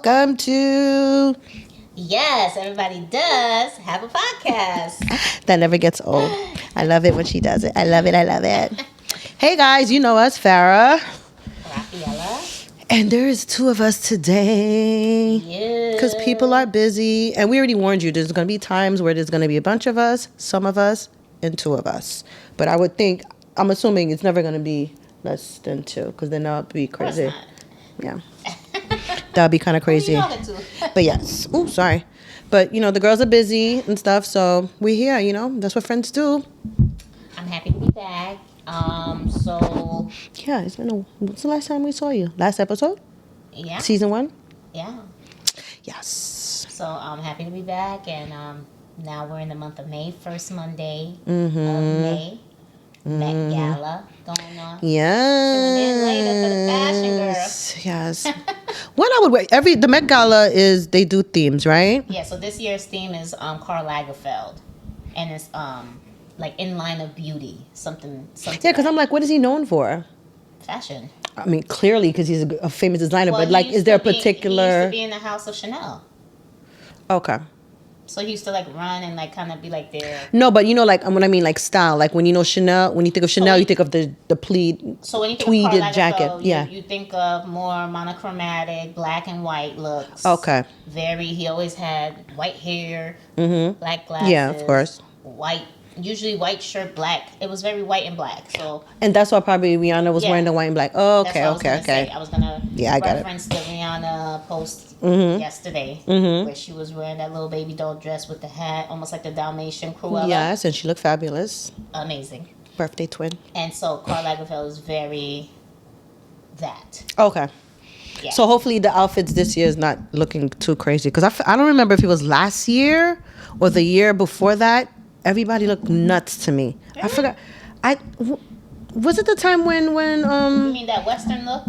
welcome to Yes, everybody does have a podcast. That Never Gets Old. I love it when she does it. I love it. Hey guys, you know us, Farah. Rafaela. And there is two of us today. Yeah. Because people are busy. And we already warned you, there's going to be times where there's going to be a bunch of us, some of us, and two of us. But I'm assuming it's never going to be less than two. Because then that would be crazy. Of course not. Yeah. That would be kind of crazy. Who you talking to? But yes. Oh, sorry. But, the girls are busy and stuff. So we're here, That's what friends do. I'm happy to be back. Yeah, when's the last time we saw you? Last episode? Yeah. Season 1? Yeah. Yes. So I'm happy to be back, and now we're in the month of May, first Monday Mm-hmm. of May. Met Gala going on. Yes. Tune in later for the fashion girl. Yes. When I would wear the Met Gala they do themes, right? Yeah. So this year's theme is Karl Lagerfeld, and it's like in line of beauty, something. Yeah, because I'm like, what is he known for? Fashion. I mean, clearly because he's a famous designer, Well, but like, is there a He used particular? to be in the house of Chanel. Okay. So he used to like run and like kind of be like there. No, but like when I mean like style, like when Chanel, when you think of Chanel, you think of the pleat. So when you think tweeded of Karl Lagerfeld, jacket, yeah, you think of more monochromatic, black and white looks. Okay. He always had white hair, black glasses. Yeah, of course. Usually white shirt, black. It was very white and black. So. And that's why probably Rihanna was wearing the white and black. Oh, okay. I was gonna reference the Rihanna post yesterday where she was wearing that little baby doll dress with the hat, almost like the Dalmatian Cruella. Yes, and she looked fabulous. Amazing. Birthday twin. And so Karl Lagerfeld is very that. Okay. Yeah. So hopefully the outfits this year is not looking too crazy, because I don't remember if it was last year or the year before that. Everybody looked nuts to me. I forgot. Was it the time when You mean that Western look?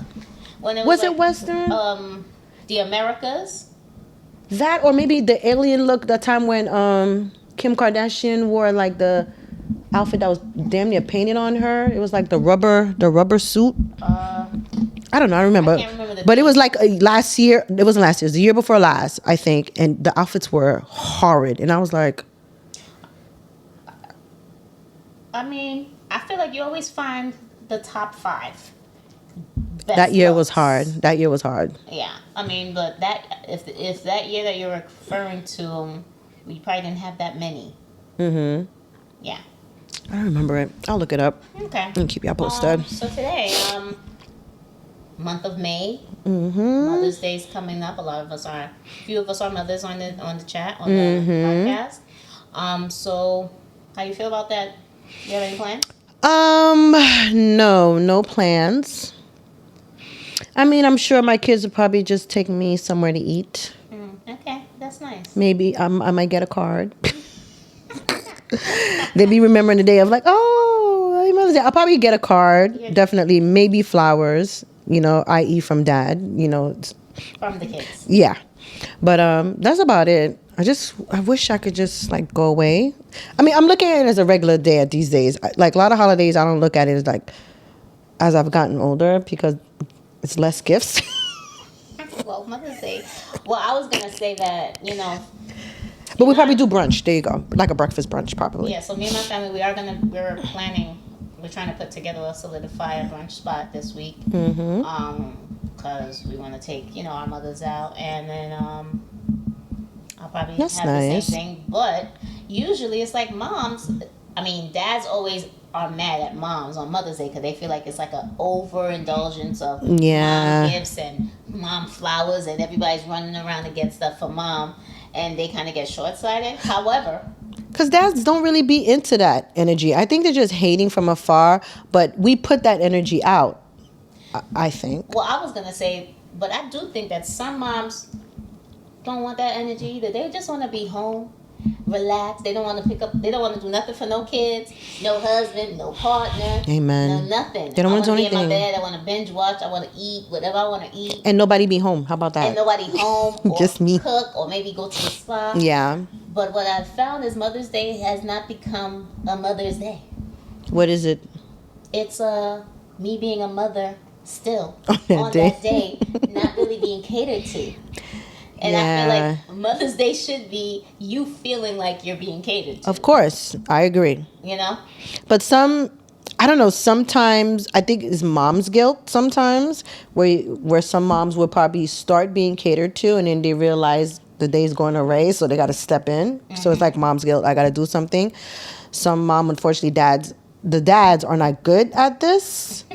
When it was it Western? The Americas. That, or maybe the alien look. That time when Kim Kardashian wore like the outfit that was damn near painted on her. It was like the rubber suit. I don't know. I remember. I can't remember but it was like last year. It wasn't last year. It was the year before last, I think. And the outfits were horrid. And I was like. I mean, I feel like you always find the top 5. That year looks. was hard. Yeah, I mean, but if that year that you're referring to, we probably didn't have that many. Mm-hmm. Yeah. I remember it. I'll look it up. Okay. And keep y'all posted. So today, month of May, Mm-hmm. Mother's Day's coming up. A few of us are mothers on the chat on the podcast. So how you feel about that? You have any plans? No plans. I mean, I'm sure my kids will probably just take me somewhere to eat. Okay, that's nice. Maybe I might get a card. They'll be remembering the day of like, oh, Happy Mother's Day. I'll probably get a card. Yeah. Definitely. Maybe flowers, i.e. from dad, From the kids. Yeah. But that's about it. I wish I could just like go away. I mean, I'm looking at it as a regular day these days. Like a lot of holidays, I don't look at it as like as I've gotten older, because it's less gifts. Well, Mother's Day. Well, I was gonna say that But we probably do brunch. There you go, like a breakfast brunch, probably. Yeah. So me and my family, we're trying to put together solidify a brunch spot this week. Because we want to take our mothers out, and then I'll probably have the same thing. But usually it's like dads always are mad at moms on Mother's Day because they feel like it's like an overindulgence of mom gifts and mom flowers, and everybody's running around to get stuff for mom, and they kind of get short-sighted. However, because dads don't really be into that energy. I think they're just hating from afar, but we put that energy out, I think. Well, I was going to say, but I do think that some moms don't want that energy either. They just want to be home, relax. They don't want to do nothing for no kids, no husband, no partner. Amen. No nothing. They don't want to do anything. I want to be in my bed. I want to binge watch. I want to eat whatever I want to eat. And nobody be home. How about that? And nobody home. Or just me. Cook or maybe go to the spa. Yeah. But what I've found is Mother's Day has not become a Mother's Day. What is it? It's me being a mother still on that day, not really being catered to. And I feel like Mother's Day should be you feeling like you're being catered to. Of course, I agree. You know? But I don't know, sometimes I think it's mom's guilt sometimes where some moms will probably start being catered to and then they realize the day's going away, so they got to step in. So it's like mom's guilt. I got to do something. Some unfortunately, the dads are not good at this,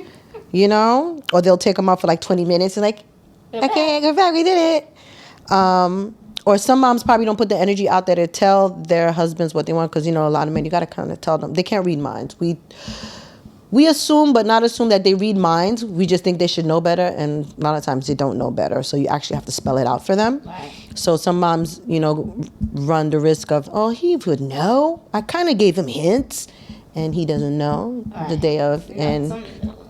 you know, or they'll take them out for like 20 minutes and like, okay, go back, we did it. Or some moms probably don't put the energy out there to tell their husbands what they want because, you know, a lot of men, you got to kind of tell them. They can't read minds. We assume, but not assume that they read minds. We just think they should know better, and a lot of times they don't know better. So you actually have to spell it out for them. Right. So some moms, you know, run the risk of, oh, he would know. I kind of gave him hints, and he doesn't know the day of. And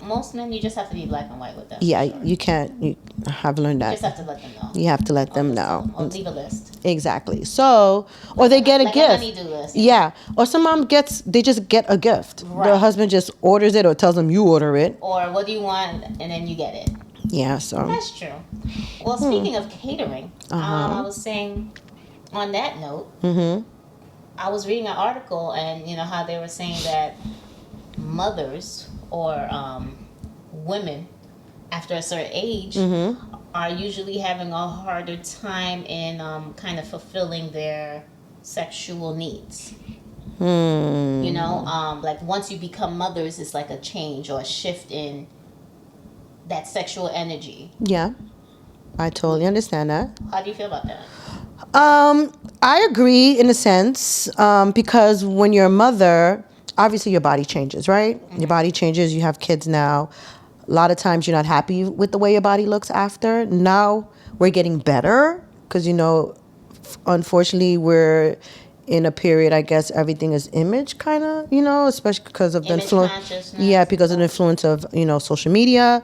most men, you just have to be black and white with them. yeah, sure. you can't. You have learned that. You just have to let them know. You have to let them know. Or leave a list. Exactly. So, or they get a gift. A honey-do list. Yeah. Or some mom they just get a gift. Right. The husband just orders it or tells them you order it. Or what do you want, and then you get it. Yeah. So. That's true. Well, speaking of catering, I was saying, on that note, I was reading an article, and you know how they were saying that mothers or women after a certain age are usually having a harder time in kind of fulfilling their sexual needs. You know, like once you become mothers, it's like a change or a shift in that sexual energy. Yeah, I totally understand that. How do you feel about that? I agree in a sense because when you're a mother, obviously your body changes, right? Your body changes. You have kids now. A lot of times you're not happy with the way your body looks after. Now we're getting better because, you know, unfortunately we're in a period, I guess, everything is image kind of, you know, especially because of the influence. Yeah, because of the influence of, you know, social media.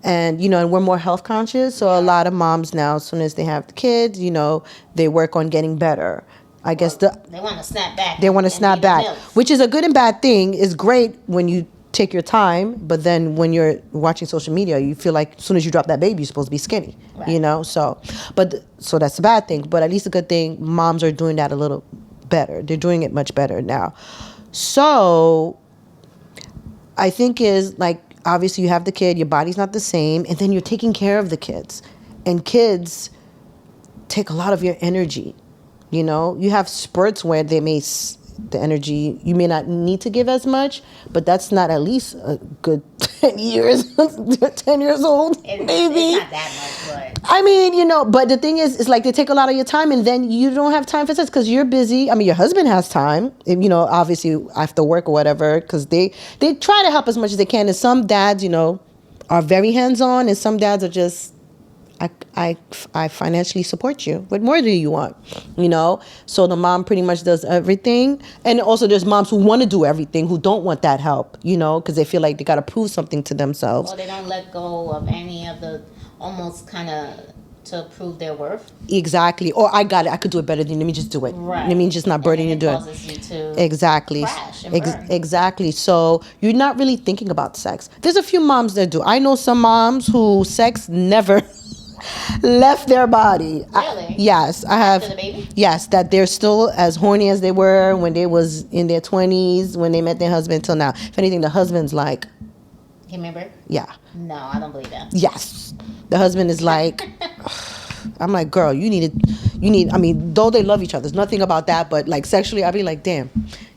And, you know, and we're more health conscious. So a lot of moms now, as soon as they have the kids, you know, they work on getting better. I guess they want to snap back. They want to snap back, which is a good and bad thing. It's great when you take your time, but then when you're watching social media, you feel like as soon as you drop that baby, you're supposed to be skinny, you know? So that's a bad thing, but at least a good thing, moms are doing that a little better. They're doing it much better now. So I think is like, obviously you have the kid, your body's not the same, and then you're taking care of the kids. And kids take a lot of your energy. You know, you have spurts where the energy, you may not need to give as much, but that's not at least a good 10 years, 10 years old, maybe. It's not that much, but. I mean, you know, but the thing is, it's like they take a lot of your time and then you don't have time for sex because you're busy. I mean, your husband has time, you know, obviously after work or whatever, because they try to help as much as they can. And some dads, you know, are very hands-on and some dads are just, I financially support you. What more do you want? You know? So the mom pretty much does everything. And also there's moms who want to do everything, who don't want that help, you know, because they feel like they got to prove something to themselves. Or they don't let go of any of the almost kind of to prove their worth. Exactly. Or I got it. I could do it better than let me just do it. Right. Let me just not burden you to do it. You to exactly. Crash and burn. Exactly. So you're not really thinking about sex. There's a few moms that do. I know some moms who sex never left their body. Really? Yes, I have. After the baby? Yes, that they're still as horny as they were when they was in their 20s, when they met their husband till now. If anything, the husband's like, give me a break? Yeah. No, I don't believe that. Yes. The husband is like, I'm like, girl, you need, I mean, though they love each other, there's nothing about that, but like sexually, I'd be like, damn,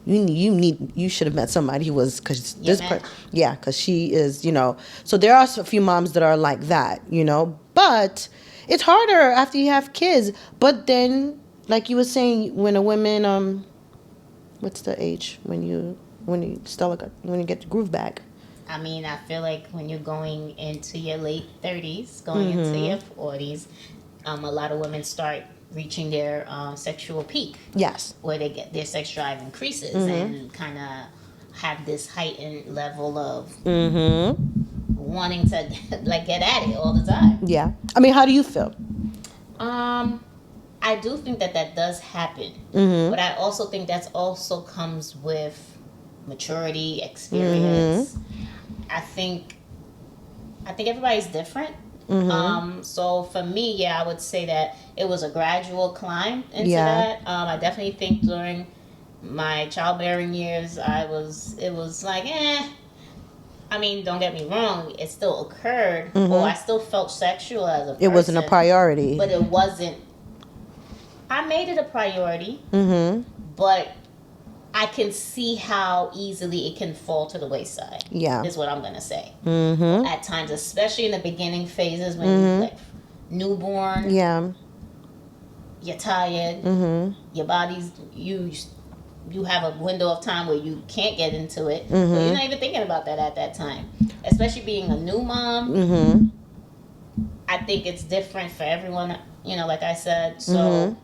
you should have met somebody who was, because because she is, you know, so there are a few moms that are like that, you know, but it's harder after you have kids. But then, like you were saying, when a woman, what's the age when you get the groove back? I mean, I feel like when you're going into your late 30s, going into your 40s, a lot of women start reaching their sexual peak. Yes. Where they get their sex drive increases and kind of have this heightened level of wanting to like get at it all the time. Yeah. I mean, how do you feel? I do think that does happen. But I also think that also comes with maturity, experience. I think everybody's different. So for me, yeah, I would say that it was a gradual climb into Yeah. that. I definitely think during my childbearing years, it was like, I mean, don't get me wrong, it still occurred, or I still felt sexual as a person. It wasn't a priority. But it wasn't. I made it a priority, but I can see how easily it can fall to the wayside. Yeah. Is what I'm going to say. At times, especially in the beginning phases when you're like newborn. Yeah. You're tired. Your body's, you have a window of time where you can't get into it. But you're not even thinking about that at that time. Especially being a new mom. I think it's different for everyone, like I said. So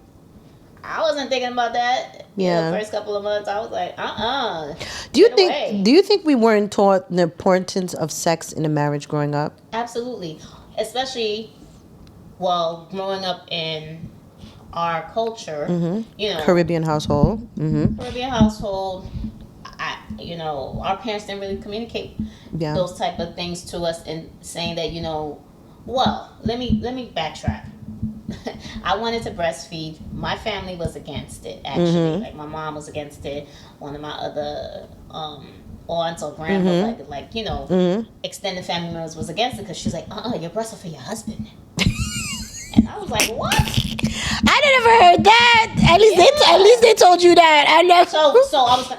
I wasn't thinking about that. Yeah. The first couple of months, I was like, Do you think we weren't taught the importance of sex in a marriage growing up? Absolutely. Especially, growing up in our culture, Caribbean household. Caribbean household, our parents didn't really communicate those type of things to us, and saying that, let me backtrack. I wanted to breastfeed. My family was against it, actually. Like, my mom was against it. One of my other aunts or grandma, extended family members was against it, because she's like, your breasts are for your husband. And I was like, what? I never heard that. At least they told you that. I never. So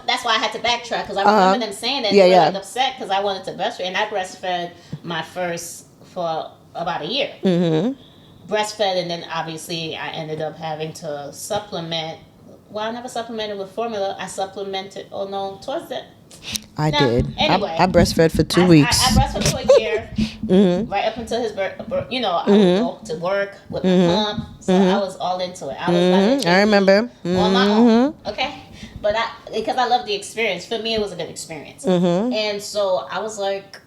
that's why I had to backtrack, because I remember them saying that. They were like upset because I wanted to breastfeed, and I breastfed my first for about a year. Breastfed, and then obviously I ended up having to supplement. Well, I never supplemented with formula. I supplemented. Oh no, towards the. I did. Anyway, I breastfed for 2 weeks. I breastfed for a year, right up until his birth. I would go to work with my pump, so I was all into it. I was I remember. On my own, okay. But because I love the experience. For me, it was a good experience, and so I was like,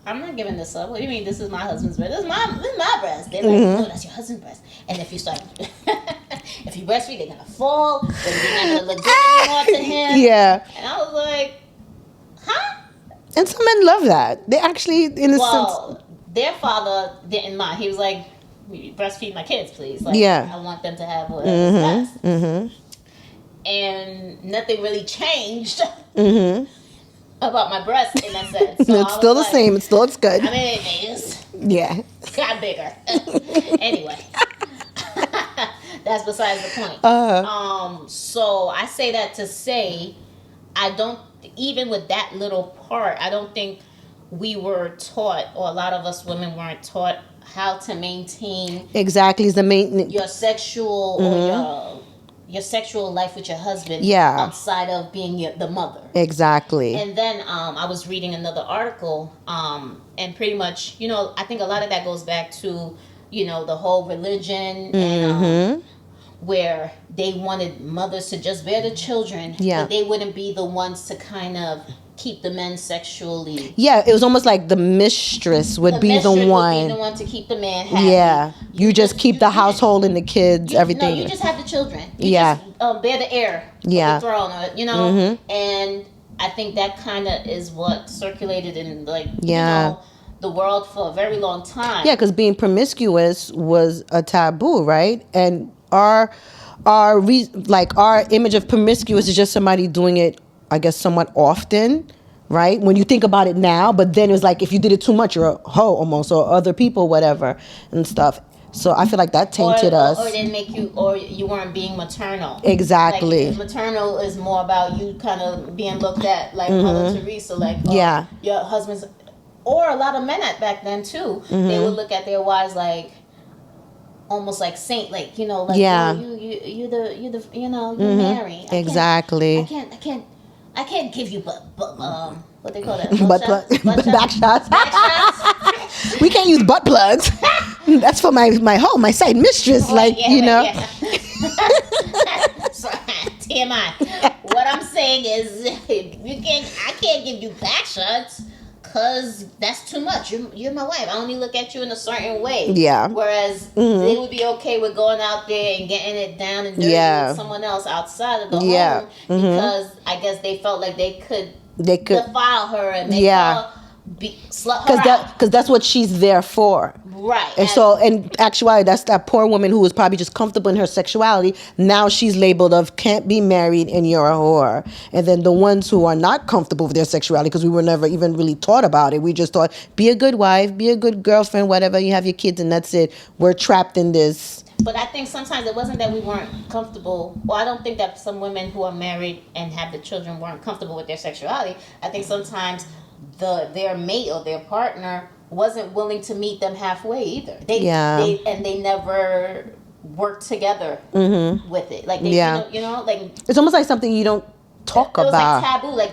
I'm not giving this up. What do you mean? This is my husband's breast. This is my breast. They're like, no, that's your husband's breast. And if you start, if you breastfeed, they're gonna fall. Then they're not gonna look good anymore to him. Yeah. And I was like, huh? And some men love that. They actually, in a sense, their father didn't mind. He was like, breastfeed my kids, please. Like, I want them to have whatever's best. And nothing really changed. About my breast in that sense. So it's still the same. It still looks good. I mean, it is. Yeah. Got bigger. Anyway. That's besides the point. So I say that to say, even with that little part, I don't think we were taught, or a lot of us women weren't taught, how to maintain your sexual or your sexual life with your husband outside of being the mother. Exactly. And then I was reading another article, and pretty much, I think a lot of that goes back to, the whole religion, and where they wanted mothers to just bear the children, but they wouldn't be the ones to kind of keep the men sexually. Yeah, it was almost like the mistress would be the one. Would be the one to keep the man happy. Yeah, you just keep the household and the kids, everything. No, you just have the children. You just bear the heir of the throne, and I think that kind of is what circulated in, the world for a very long time. Yeah, because being promiscuous was a taboo, right? And our image of promiscuous is just somebody doing it, I guess, somewhat often, right? When you think about it now, but then it was like, if you did it too much, you're a hoe almost, or other people, whatever, and stuff. So I feel like that tainted us. Or it didn't make you, or you weren't being maternal. Exactly. Like, maternal is more about you kind of being looked at like Mother Teresa, like, your husband's, or a lot of men back then too, they would look at their wives like, almost like saint, like, you're Mary. Exactly. I can't give you what they call that? Back shots. We can't use butt plugs. That's for my side mistress, So, TMI. What I'm saying is, I can't give you back shots, because that's too much. You're my wife. I only look at you in a certain way. Yeah. Whereas they would be okay with going out there and getting it down and dirty with someone else outside of the home, because I guess they felt like they could defile her and make her slut her out. Because that's what she's there for. Right. And so, in actuality, that's that poor woman who was probably just comfortable in her sexuality. Now she's labeled of can't be married and you're a whore. And then the ones who are not comfortable with their sexuality, because we were never even really taught about it. We just thought, be a good wife, be a good girlfriend, whatever. You have your kids and that's it. We're trapped in this. But I think sometimes it wasn't that we weren't comfortable. Well, I don't think that some women who are married and have the children weren't comfortable with their sexuality. I think sometimes their mate or their partner wasn't willing to meet them halfway either. They never worked together with it. Like like it's almost like something you don't talk about. It was like taboo. Like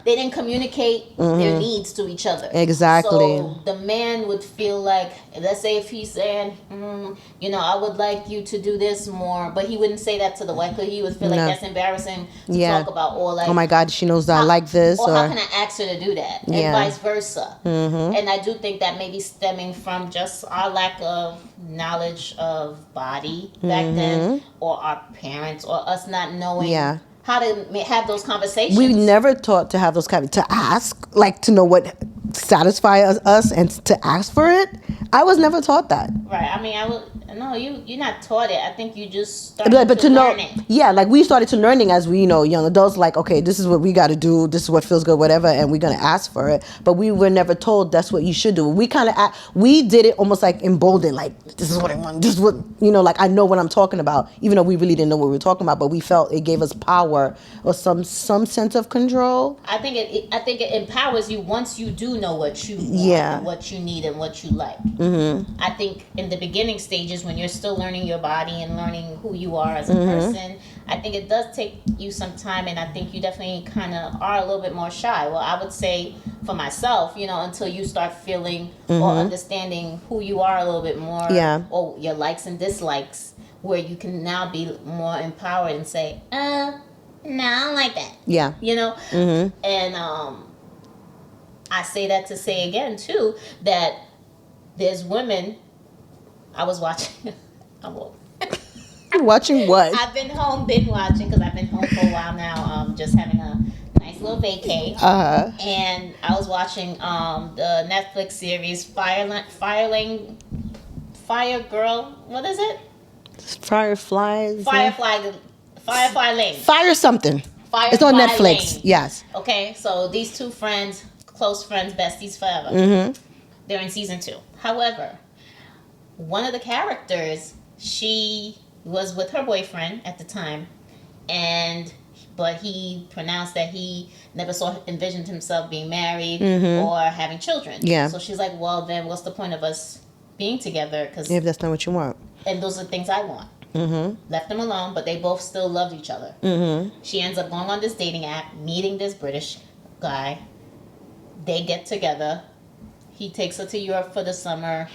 they didn't communicate their needs to each other. Exactly. So the man would feel like, let's say if he's saying, I would like you to do this more, but he wouldn't say that to the wife because he would feel like that's embarrassing to talk about, or like, oh my God, she knows that I like this, or how can I ask her to do that, and vice versa. Mm-hmm. And I do think that may be stemming from just our lack of knowledge of body back then, or our parents, or us not knowing how to have those conversations. We never taught to have those to ask, like to know what satisfies us and to ask for it. I was never taught that. Right. I mean, you're not taught it. I think you just started to learn it. Yeah, like we started to learning as we, young adults, like, okay, this is what we got to do. This is what feels good, whatever. And we're going to ask for it. But we were never told that's what you should do. We we did it almost like emboldened, like, this is what I want. This is what, like I know what I'm talking about, even though we really didn't know what we were talking about, but we felt it gave us power or some sense of control. I think it empowers you once you do know what you want and what you need and what you like. Mm-hmm. I think in the beginning stages, when you're still learning your body and learning who you are as a person, I think it does take you some time, and I think you definitely kind of are a little bit more shy. Well, I would say for myself, until you start feeling or understanding who you are a little bit more, or your likes and dislikes, where you can now be more empowered and say, no, I don't like that. Yeah. And I say that to say again, too, that there's women. I was watching. Watching what? I've been watching because I've been home for a while now. Just having a nice little vacay. And I was watching the Netflix series Fire Girl. What is it? Fireflies. Firefly Lane. Fire something. It's on Netflix. Lane. Yes. Okay, so these two friends, close friends, besties forever. They're in season 2. However, one of the characters, she was with her boyfriend at the time, but he pronounced that he never envisioned himself being married or having children. Yeah. So she's like, well, then what's the point of us being together? Cause, if that's not what you want. And those are the things I want. Left them alone, but they both still loved each other. She ends up going on this dating app, meeting this British guy. They get together. He takes her to Europe for the summer,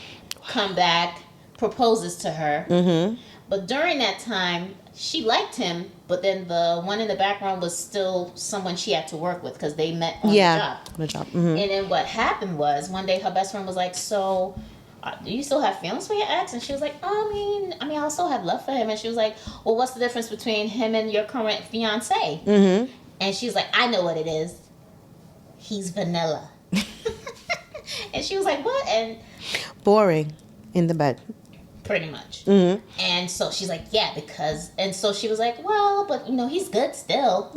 come back, proposes to her. But during that time, she liked him, but then the one in the background was still someone she had to work with because they met on the job. And then what happened was, one day her best friend was like, so, do you still have feelings for your ex? And she was like, I mean, I still have love for him. And she was like, well, what's the difference between him and your current fiance? And she's like, I know what it is. He's vanilla. And she was like, what? And boring in the bed. Pretty much. And so she's like, yeah, because, and so she was like, well, but he's good still.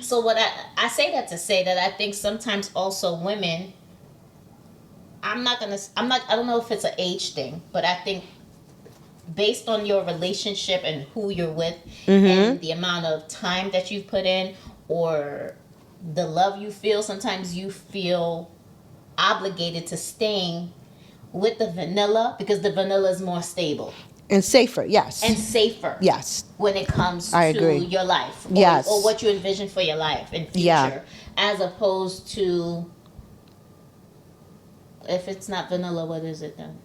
So what I say that to say that I think sometimes also women, I don't know if it's an age thing, but I think based on your relationship and who you're with and the amount of time that you've put in or the love you feel, sometimes you feel obligated to staying with the vanilla because the vanilla is more stable. And safer, yes. Yes. When it comes to your life. Or what you envision for your life in future. Yeah. As opposed to, if it's not vanilla, what is it then?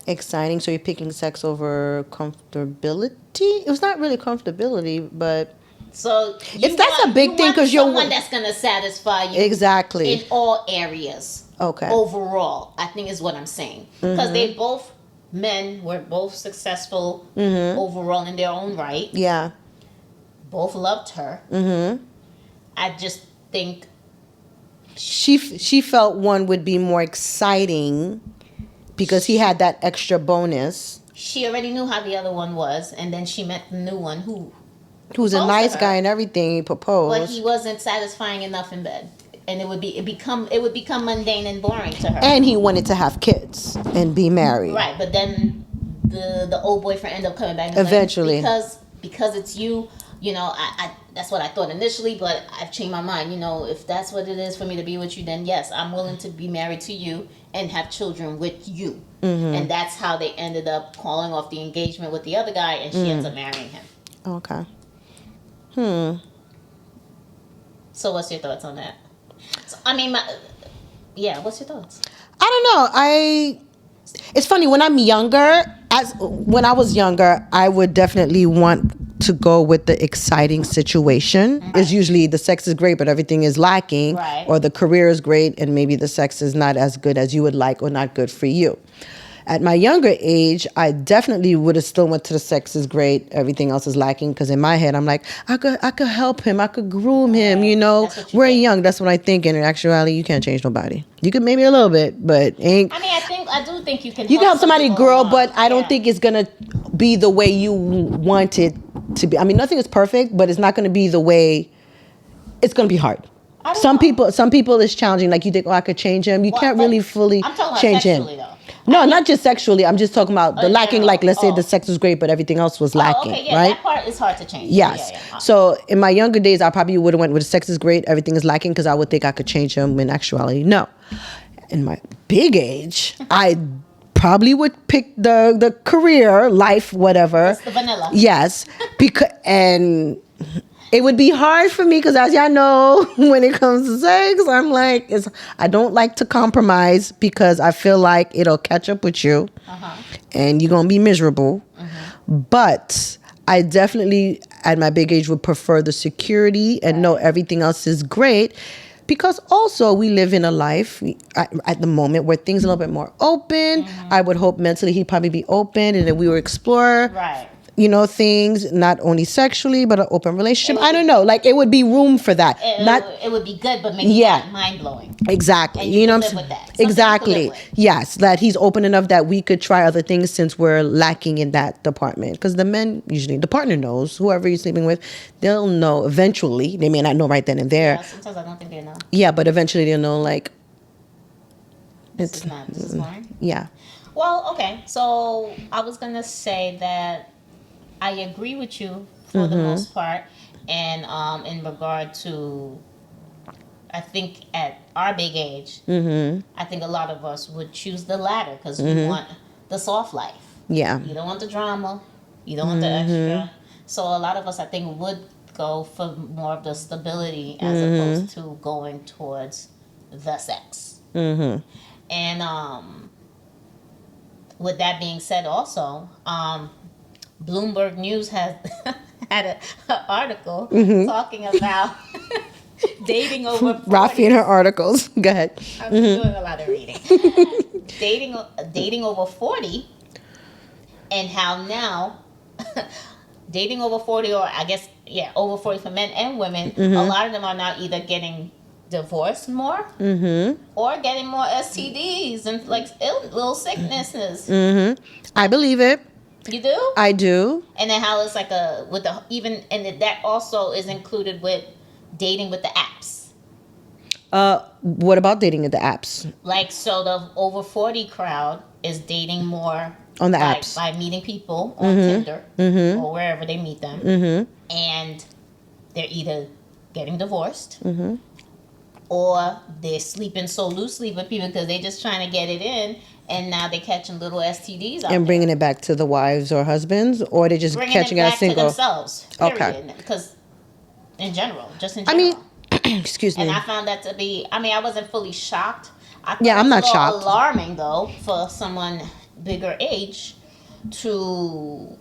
Exciting. So you're picking sex over comfortability? It was not really comfortability, but... So that's a big thing because you're someone that's going to satisfy you exactly in all areas. Okay. Overall, I think is what I'm saying because they both were both successful overall in their own right. Yeah. Both loved her. I just think She felt one would be more exciting because he had that extra bonus. She already knew how the other one was, and then she met the new one who's a nice guy and everything. He proposed, but he wasn't satisfying enough in bed, and it would become mundane and boring to her. And he wanted to have kids and be married. Right, but then the old boyfriend ended up coming back and eventually, like, because it's you. You know, I that's what I thought initially, but I've changed my mind. You know, if that's what it is for me to be with you, then yes, I'm willing to be married to you and have children with you. Mm-hmm. And that's how they ended up calling off the engagement with the other guy, and she ends up marrying him. Okay. So what's your thoughts on that? So, I mean, what's your thoughts? I don't know. It's funny when I'm younger. When I was younger, I would definitely want to go with the exciting situation. Right. It's usually the sex is great, but everything is lacking, right. Or the career is great, and maybe the sex is not as good as you would like, or not good for you. At my younger age, I definitely would have still went to the sex is great, everything else is lacking. Because in my head, I'm like, I could help him, I could groom him. You know, we're young. That's what I think. And in actuality, you can't change nobody. You could maybe a little bit, but ain't. I mean, I do think you can. You can help somebody grow, but I don't think it's gonna be the way you want it to be. I mean, nothing is perfect, but it's not gonna be the way. It's gonna be hard. Some people, it's challenging. Like you think, I could change him. You can't really fully change him. Though. No, not just sexually. I'm just talking about the lacking. Like, let's say the sex was great, but everything else was lacking. Okay, yeah, right? That part is hard to change. Yes. Yeah. So in my younger days, I probably would have went with the sex is great, everything is lacking, because I would think I could change him. In actuality, no. In my big age, I probably would pick the career, life, whatever. It's the vanilla. Yes, and it would be hard for me because, as y'all know, when it comes to sex, I'm like, I don't like to compromise because I feel like it'll catch up with you, and you're gonna be miserable. But I definitely, at my big age, would prefer the security and know everything else is great. Because also we live in a life at the moment where things are a little bit more open. I would hope mentally he'd probably be open, and then we would explore, things not only sexually but an open relationship. I don't know. Like it would be room for that. It would be good, but maybe not mind blowing. Exactly. And you know what I'm saying? Exactly. Yes, that he's open enough that we could try other things since we're lacking in that department. Because the men usually, the partner knows, whoever you're sleeping with, they'll know eventually. They may not know right then and there. Yeah, sometimes I don't think they know. Yeah, but eventually they'll know. Like this is mine. Yeah. Well, okay. So I was gonna say that I agree with you for the most part, and in regard to, I think at our big age, I think a lot of us would choose the latter because we want the soft life. Yeah. You don't want the drama. You don't want the extra. So a lot of us, I think, would go for more of the stability as opposed to going towards the sex. And with that being said, also, Bloomberg News has had an article talking about dating over 40. Rafi and her articles. Go ahead. I'm doing a lot of reading. dating over 40, and how now dating over 40, or I guess, over 40 for men and women, a lot of them are now either getting divorced more or getting more STDs and like little sicknesses. I believe it. You do? I do. And then how it's like that also is included with dating with the apps. What about dating at the apps? Like, so the over 40 crowd is dating more on the apps by meeting people on Tinder or wherever they meet them, and they're either getting divorced or they're sleeping so loosely with people because they're just trying to get it in, and now they're catching little STDs out and bringing it back to the wives or husbands, or they're just catching it as single. To themselves. Period. Okay. Because in general. I mean, excuse me. And I found that to be. I mean, I wasn't fully shocked. I'm not shocked. Alarming though for someone bigger age to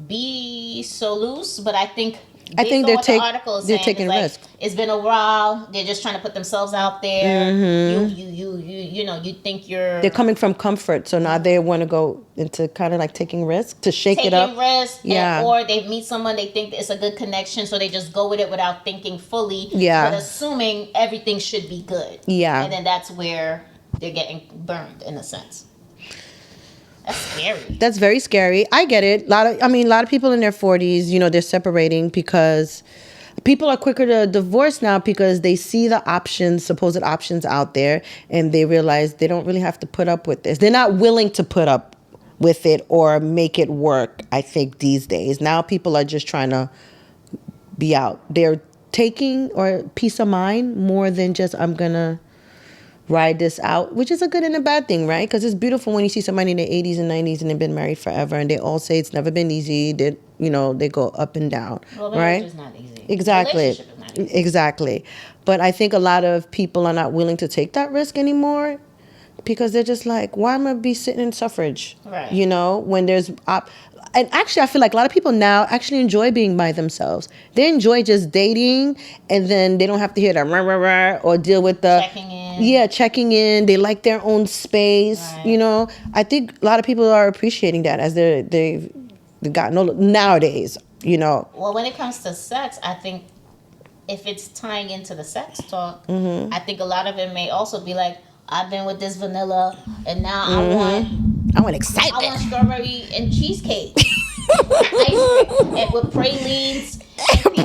be so loose, but I think I think what the article is they're saying, taking it's like, risk. it's been a while. They're just trying to put themselves out there. You know, you think They're coming from comfort, so now they want to go into kind of like taking risk to shake it up. Taking risks, Yeah. or they meet someone, they think it's a good connection, so they just go with it without thinking fully. Yeah. But assuming everything should be good. Yeah. And then that's where they're getting burned in a sense. That's scary. That's very scary. I get it. A lot of people in their 40s, you know, they're separating because people are quicker to divorce now because they see the options, supposed options out there, and they realize they don't really have to put up with this. They're not willing to put up with it or make it work, I think, these days. Now people are just trying to be out. They're taking or peace of mind more than just, I'm going to ride this out, which is a good and a bad thing, right? Because it's beautiful when you see somebody in their 80s and 90s and they've been married forever and they all say it's never been easy. They, you know, they go up and down, well, right? Is not easy. Exactly. Relationship is not easy. Exactly. But I think a lot of people are not willing to take that risk anymore because they're just like, why am I be sitting in suffrage? Right. You know, when there's and actually, I feel like a lot of people now actually enjoy being by themselves. They enjoy just dating, and then they don't have to hear the rah, rah, rah, or deal with the checking in. Yeah, checking in. They like their own space. Right. You know, I think a lot of people are appreciating that as they've gotten older nowadays. You know. Well, when it comes to sex, I think if it's tying into the sex talk, Mm-hmm. I think a lot of it may also be like, I've been with this vanilla, and now I want excitement. I want strawberry and cheesecake, ice cream, and with pralines. And you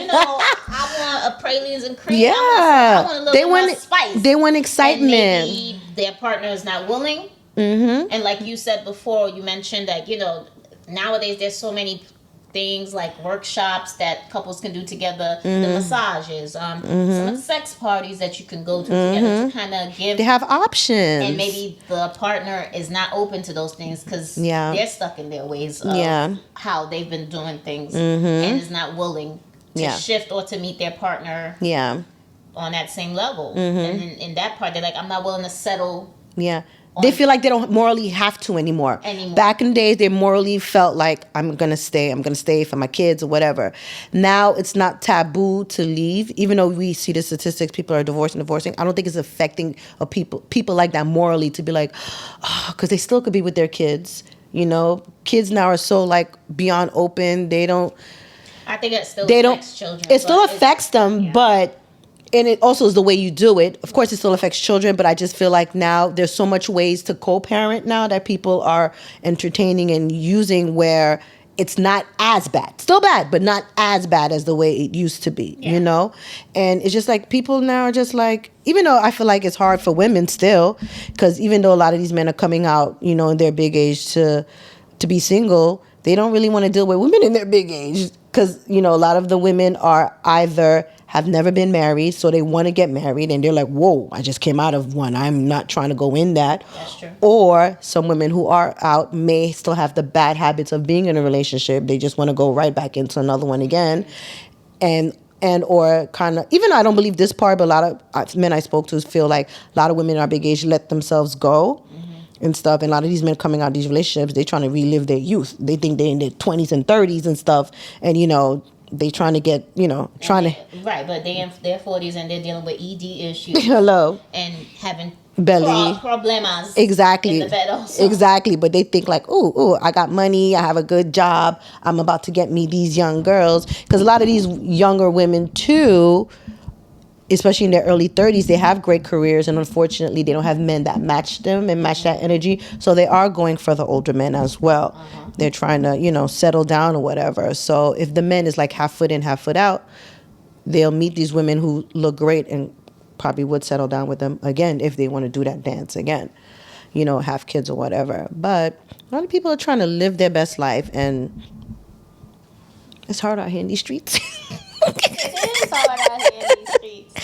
know, I want a pralines and cream. Yeah, I want a little more spice. They want excitement. And maybe their partner is not willing. Mm-hmm. And like you said before, you mentioned that, you know, nowadays there's so many things like workshops that couples can do together, the massages, some of the sex parties that you can go to together to kind of give. They have options. And maybe the partner is not open to those things because they're stuck in their ways of how they've been doing things and is not willing to shift or to meet their partner on that same level. And in that part, they're like, I'm not willing to settle. Yeah. They feel like they don't morally have to anymore. Back in the days, they morally felt like, I'm going to stay for my kids or whatever. Now, it's not taboo to leave. Even though we see the statistics, people are divorcing. I don't think it's affecting people like that morally to be like, because they still could be with their kids. You know, kids now are so like beyond open. They don't. I think it still affects children. It still affects them, but. And it also is the way you do it. Of course, it still affects children, but I just feel like now there's so much ways to co-parent now that people are entertaining and using where it's not as bad. Still bad, but not as bad as the way it used to be, you know? And it's just like people now are just like, even though I feel like it's hard for women still, because even though a lot of these men are coming out, you know, in their big age to be single, they don't really want to deal with women in their big age because, you know, a lot of the women are either have never been married, so they want to get married, and they're like, whoa, I just came out of one. I'm not trying to go in that. That's true. Or some women who are out may still have the bad habits of being in a relationship. They just want to go right back into another one again. And or kind of, even though I don't believe this part, but a lot of men I spoke to feel like a lot of women in our big age let themselves go. And stuff, and a lot of these men coming out of these relationships, they trying to relive their youth. They think they're in their 20s and 30s and stuff, and you know, they trying to get, you know, right, but they in their 40s and they're dealing with ED issues. Hello. And having belly problemas. Exactly. In the bed also. Exactly, but they think like, oh, I got money, I have a good job, I'm about to get me these young girls, because a lot of these younger women too, especially in their early 30s, they have great careers, and unfortunately they don't have men that match them and match that energy, so they are going for the older men as well. They're trying to, you know, settle down or whatever. So if the men is like half foot in, half foot out, they'll meet these women who look great and probably would settle down with them again if they want to do that dance again, you know, have kids or whatever. But a lot of people are trying to live their best life, and it's hard out here in these streets. It is hard out here in these streets.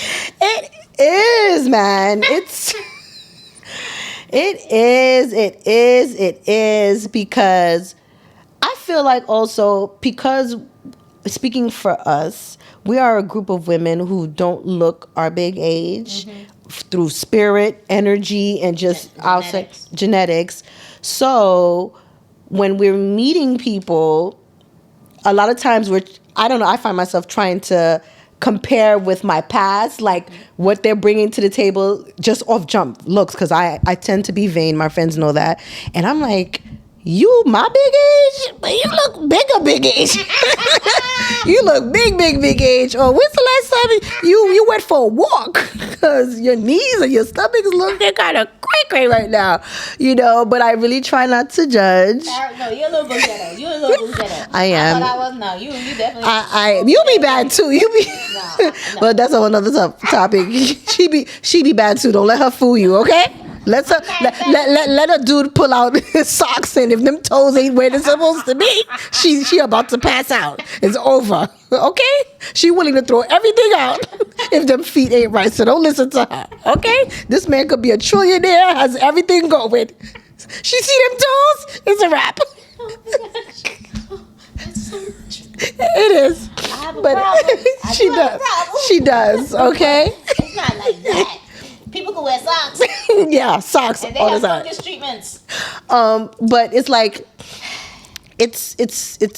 It is, man. It is because I feel like also because speaking for us, we are a group of women who don't look our big age through spirit, energy, and just outside genetics. So when we're meeting people, a lot of times I don't know. I find myself trying to compare with my past, like what they're bringing to the table just off jump looks, because I tend to be vain. My friends know that. And I'm like, you my big age? But you look big age. You look big age. Or when's the last time you went for a walk? Because your knees and your stomachs look, they're kind of cray right now, you know. But I really try not to judge. No, you're a little bullshit. You're a little bullshit. I am. I thought I was. No, you definitely. You be bad too. You be. No. Well, that's a whole other topic. She be bad too. Don't let her fool you, okay? Let a dude pull out his socks, and if them toes ain't where they're supposed to be, she about to pass out. It's over, okay? She willing to throw everything out if them feet ain't right. So don't listen to her, okay? This man could be a trillionaire, has everything going. She see them toes? It's a wrap. It is. I have a problem. She does. She does. Okay. It's not like that. People can wear socks. Yeah, socks And they all have the time. fungus treatments. But it's like, it's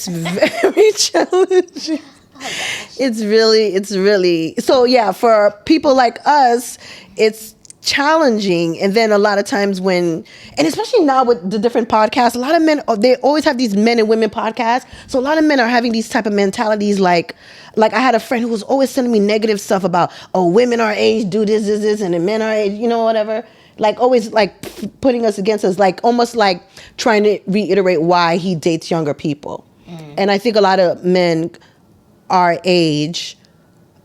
very challenging. It's really so yeah, for people like us, it's challenging. And then a lot of times and especially now with the different podcasts, a lot of men, they always have these men and women podcasts, so a lot of men are having these type of mentalities, like I had a friend who was always sending me negative stuff about, oh, women our age do this and the men our age, you know, whatever, like always like putting us against us, like almost like trying to reiterate why he dates younger people. And I think a lot of men our age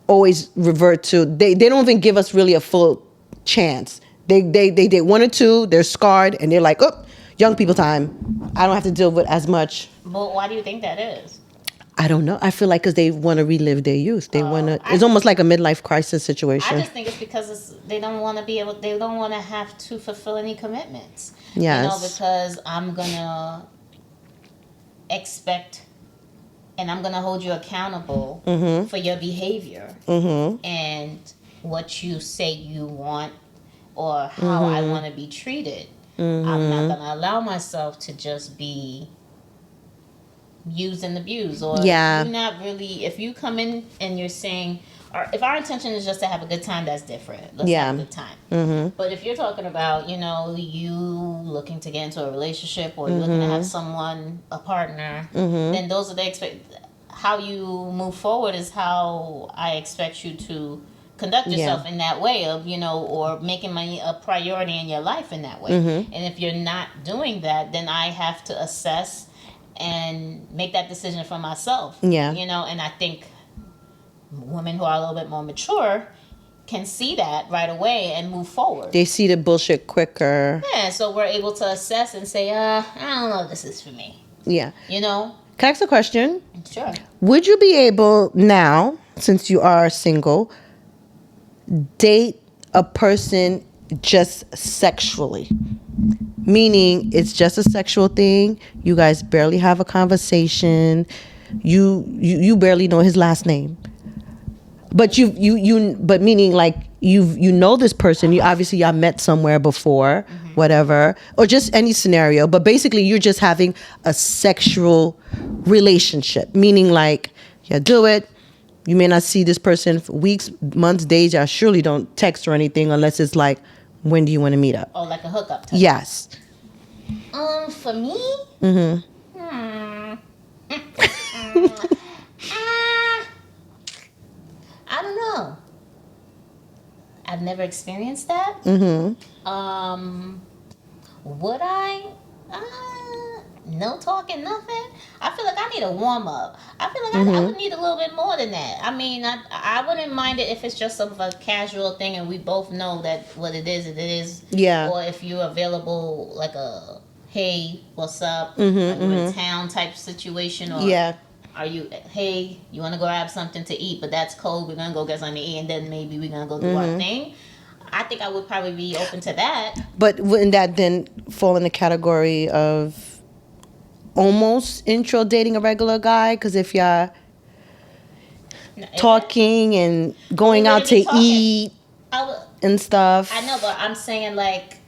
always revert to, they don't even give us really a full chance. They date one or two, they're scarred, and they're like, oh, young people time. I don't have to deal with as much. But why do you think that is? I don't know. I feel like because they want to relive their youth. They want to. It's almost like a midlife crisis situation. I just think it's because they don't want to they don't want to have to fulfill any commitments. Yes. You know, because I'm gonna expect, and I'm gonna hold you accountable for your behavior and what you say you want or how I want to be treated. I'm not gonna allow myself to just be used and abused, or if you come in and you're saying, or if our intention is just to have a good time, that's different. Let's have a good time. But if you're talking about, you know, you looking to get into a relationship or you're looking to have someone, a partner, then those are how you move forward is how I expect you to conduct yourself in that way of, you know, or making money a priority in your life in that way. And if you're not doing that, then I have to assess and make that decision for myself. Yeah. You know, and I think women who are a little bit more mature can see that right away and move forward. They see the bullshit quicker. Yeah, so we're able to assess and say, I don't know if this is for me. Yeah. You know? Can I ask a question? Sure. Would you be able now, since you are single, date a person just sexually? Meaning it's just a sexual thing. You guys barely have a conversation. You barely know his last name. But but meaning like you know this person. You obviously y'all met somewhere before, whatever, or just any scenario. But basically you're just having a sexual relationship. Meaning like you do it. You may not see this person for weeks, months, days. I surely don't text or anything unless it's like, when do you want to meet up? Oh, like a hookup type. Yes. For me? I don't know. I've never experienced that. Would I? No talking, nothing. I feel like I need a warm up. I feel like I would need a little bit more than that. I mean, I wouldn't mind it if it's just sort of a casual thing and we both know that what it is. Yeah. Or if you're available, like a, hey, what's up? Are you in town type situation? Or are you, hey, you want to go grab something to eat, but that's cold. We're going to go get something to eat and then maybe we're going to go do our thing. I think I would probably be open to that. But wouldn't that then fall in the category of almost intro dating a regular guy? Because if you're talking and going out to eat and stuff. I know, but I'm saying like,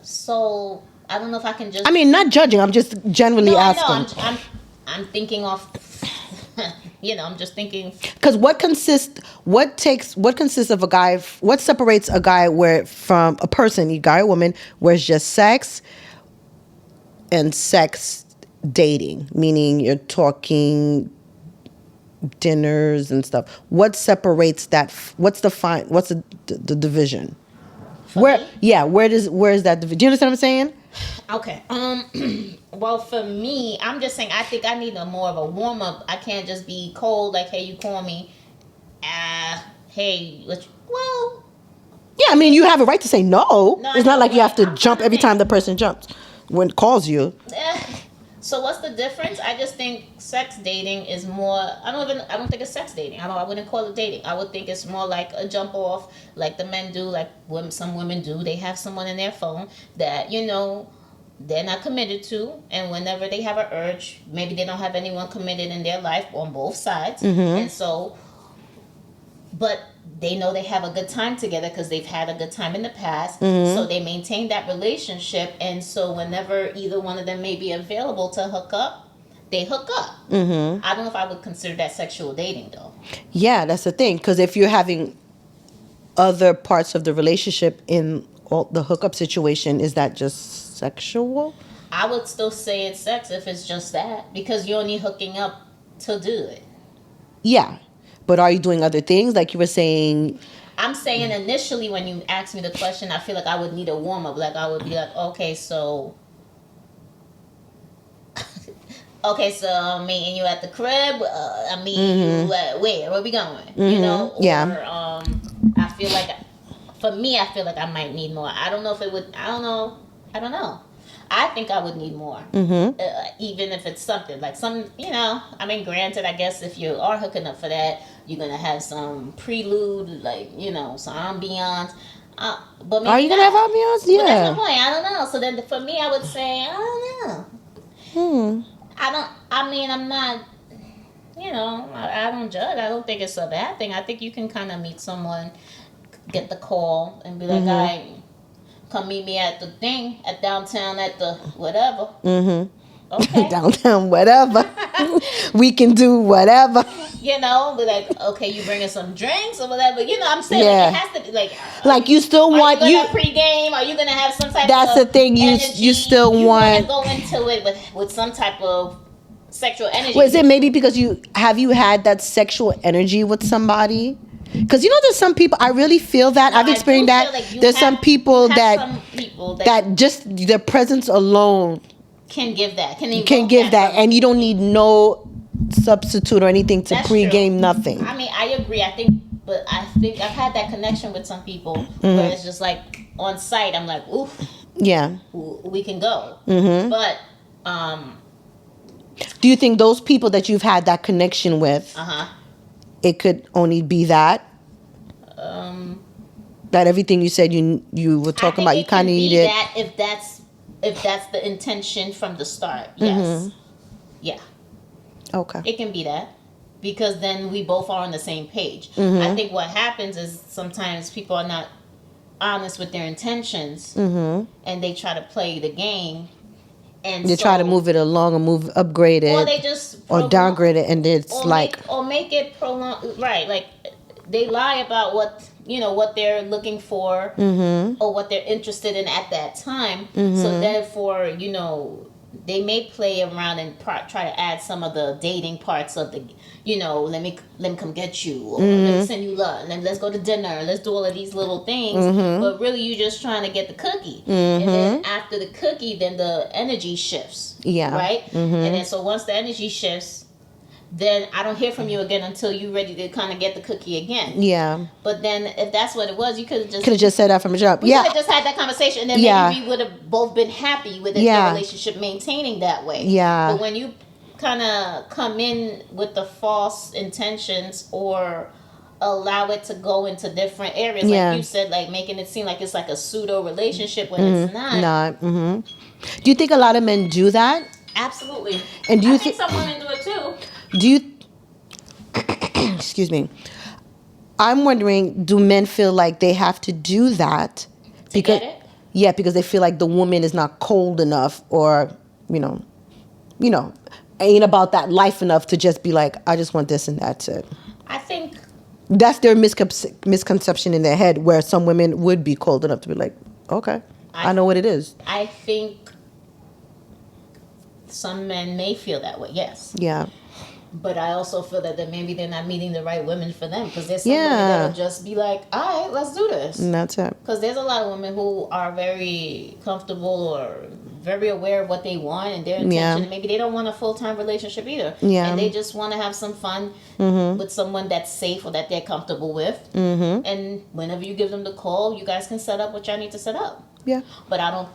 so I don't know if I can just. I mean, not judging. I'm just generally asking. I'm thinking off I'm just thinking. Because what consists of a guy? What separates a guy from a person, a guy or woman, where it's just sex and sex dating, meaning you're talking dinners and stuff. What separates that? What's the division? Where is that division? Do you understand what I'm saying? Okay. Well, for me, I'm just saying I think I need a more of a warm up. I can't just be cold like, hey, you call me. Hey, well. Yeah, I mean, you have a right to say no. No, It's not like you have to jump every time the person jumps when calls you. So what's the difference? I just think sex dating is more. I don't think it's sex dating. I wouldn't call it dating. I would think it's more like a jump off, like the men do, like some women do. They have someone in their phone that they're not committed to, and whenever they have an urge, maybe they don't have anyone committed in their life on both sides, and so, but they know they have a good time together because they've had a good time in the past, so they maintain that relationship, and so whenever either one of them may be available to hook up, they hook up. I don't know if I would consider that sexual dating though. Yeah, that's the thing, because if you're having other parts of the relationship in the hookup situation, is that just sexual? I would still say it's sex if it's just that, because you're only hooking up to do it. Yeah. But are you doing other things? Like you were saying. I'm saying initially when you asked me the question, I feel like I would need a warm up. Like I would be like, okay, so I'm meeting you at the crib. I'm meeting you at where? Where we going? Or, I feel like, for me, I feel like I might need more. I don't know if it would. I don't know. I think I would need more, even if it's something like I mean, granted, I guess if you are hooking up for that, you're gonna have some prelude, like some ambiance. But maybe are you gonna have ambiance? Yeah, but that's my point. I don't know. So then, for me, I would say I don't know. I mean, I'm not. I don't judge. I don't think it's a bad thing. I think you can kind of meet someone, get the call, and be like, all right, come meet me at the thing at downtown at the whatever. Okay. Downtown whatever. We can do whatever. Be like, okay, you bringing some drinks or whatever. I'm saying like, it has to be like you still want you gonna pregame? Are you gonna have some type that's of the thing. You still want go into it with some type of sexual energy. Was it maybe because you had that sexual energy with somebody? Because there's some people, I really feel that. I've experienced that. Like there's some people that just their presence alone can give that. Can give that. And you don't need no substitute or anything to pregame nothing. I mean, I agree. I think I've had that connection with some people where it's just like on site, I'm like, oof. Yeah. We can go. But, do you think those people that you've had that connection with, it could only be that everything you said you were talking about, you kind of needed that if that's the intention from the start. Yes. Yeah. Okay. It can be that, because then we both are on the same page. I think what happens is sometimes people are not honest with their intentions, and they try to play the game. And they try to move it along or upgrade it, or they just or downgrade it, and it's make it prolong. Right, like they lie about what they're looking for, or what they're interested in at that time. So therefore, they may play around and try to add some of the dating parts of the, let me come get you, or let me send you love, and let's go to dinner, let's do all of these little things. But really, you're just trying to get the cookie, and then after the cookie, then the energy shifts. Yeah. Right. And then so once the energy shifts, then I don't hear from you again until you're ready to kind of get the cookie again. Yeah. But then if that's what it was, you could have just said that from a jump. We could have just had that conversation, and then maybe we would have both been happy with the relationship maintaining that way. Yeah. But when you kind of come in with the false intentions, or allow it to go into different areas, like you said, like making it seem like it's like a pseudo relationship when it's not. Do you think a lot of men do that? Absolutely. And do you I think some women do it too. Do you excuse me, I'm wondering, do men feel like they have to do that because because they feel like the woman is not cold enough, or ain't about that life enough to just be like, I just want this and that's it. I think That's their misconception in their head, where some women would be cold enough to be like, okay, I know what it is. I think some men may feel that way, yes. Yeah. But I also feel that maybe they're not meeting the right women for them, because there's some women that'll just be like, all right, let's do this. And that's it. Because there's a lot of women who are very comfortable or very aware of what they want and their intention. Yeah. Maybe they don't want a full-time relationship either. Yeah. And they just want to have some fun with someone that's safe or that they're comfortable with. And whenever you give them the call, you guys can set up what y'all need to set up. Yeah. But I don't,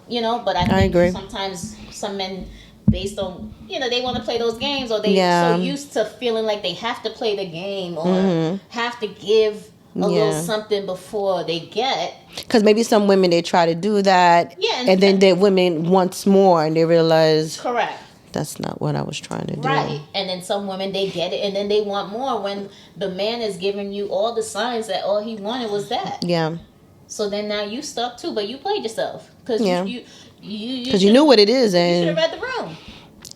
but I think agree. sometimes some men, based on, they want to play those games, or they're so used to feeling like they have to play the game or have to give a little something before they get. Because maybe some women, they try to do that. Yeah. And then the women wants more and they realize. Correct. That's not what I was trying to do. Right. And then some women, they get it and then they want more when the man is giving you all the signs that all he wanted was that. Yeah. So then now you stuck too, but you played yourself. Because because you knew what it is. And you should have read the room.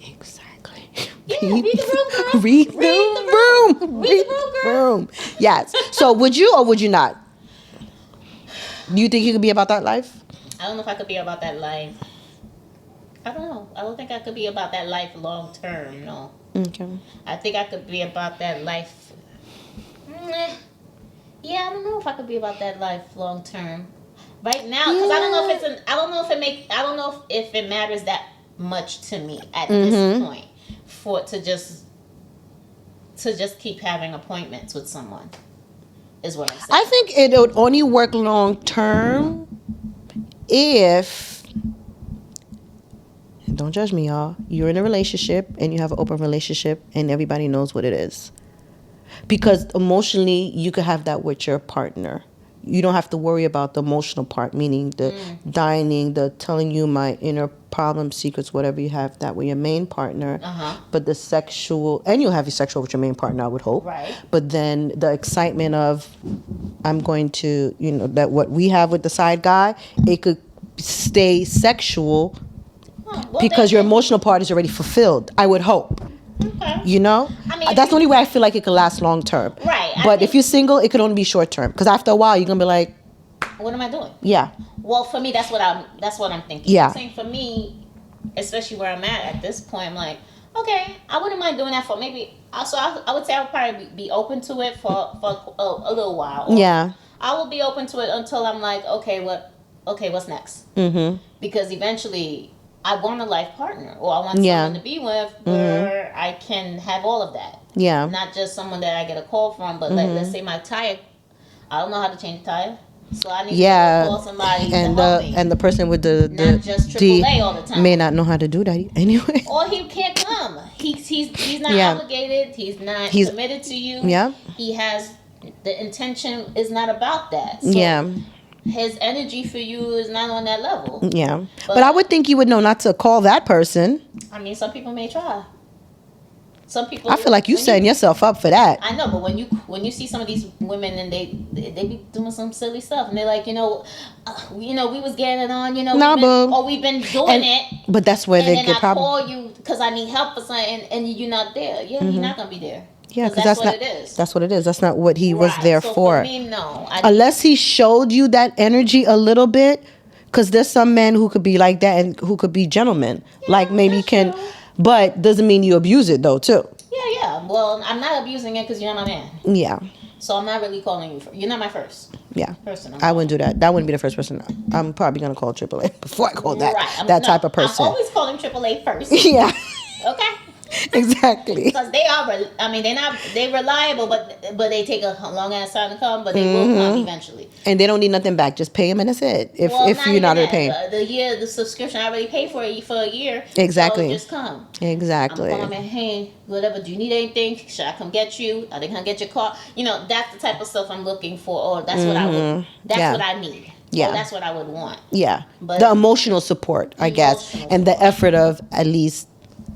Exactly. Yeah, read the room, girl. Read the room. Read the room. Yes. So would you or would you not? Do you think you could be about that life? I don't know if I could be about that life. I don't know. I don't think I could be about that life long term, no. Okay. I think I could be about that life. Yeah, I don't know if I could be about that life long term. Right now, because I don't know if I don't know if it matters that much to me at this point to just keep having appointments with someone. Is what I'm saying. I think it would only work long term if, don't judge me, y'all, you're in a relationship and you have an open relationship and everybody knows what it is. Because emotionally, you could have that with your partner. You don't have to worry about the emotional part, meaning the dining, the telling you my inner problem, secrets, whatever you have that with your main partner. But the sexual, and you'll have your sexual with your main partner, I would hope. Right. But then the excitement of, I'm going to, that what we have with the side guy, it could stay sexual because your emotional part is already fulfilled, I would hope. Okay. I mean, that's the only way I feel like it could last long term. Right. But if you're single, it could only be short term. Because after a while, you're gonna be like, what am I doing? Yeah. Well, for me, that's what I'm thinking. Yeah. I'm saying for me, especially where I'm at this point, I'm like, okay, I wouldn't mind doing that for maybe. So I would say I would probably be open to it for a little while. Yeah. I will be open to it until I'm like, okay, what's next? Because eventually, I want a life partner, or I want someone to be with where I can have all of that. Yeah. Not just someone that I get a call from, but let's say my tire, I don't know how to change the tire. So I need to call somebody to help me. And the person with the not just AAA all the time may not know how to do that anyway. Or he can't come. He's not obligated. He's committed to you. Yeah. He has the intention is not about that. So his energy for you is not on that level. Yeah. But I would think you would know not to call that person. I mean, some people may try. Some people. I feel like you setting yourself up for that. I know, but when you see some of these women and they be doing some silly stuff and they're like, we was getting it on, we've been doing it. But that's where they get problems. I call you because I need help for something and you're not there. Yeah, you're not gonna be there. Yeah, because that's what it is. That's what it is. That's not what he was there so for. For me, no. Unless he showed you that energy a little bit, because there's some men who could be like that and who could be gentlemen. Yeah, like maybe can, true. But doesn't mean you abuse it though too. Yeah. Well, I'm not abusing it because you're not my man. Yeah. So I'm not really calling you. You're not my first. Yeah. Person. I wouldn't do that. That wouldn't be the first person. I'm probably gonna call AAA before I call that type of person. I'm always calling AAA first. Yeah. Okay. Exactly. Because they're reliable, but they take a long ass time to come, but they will come eventually. And they don't need nothing back. Just pay them and that's it. If you're not paying. The subscription I already paid for a year. Exactly. So just come. Exactly. I'm calling, hey, whatever. Do you need anything? Should I come get you? Are they gonna get your car? That's the type of stuff I'm looking for. Or that's what I would. That's what I need. Yeah. That's what I would want. Yeah. But the emotional support, I guess, and the effort of at least.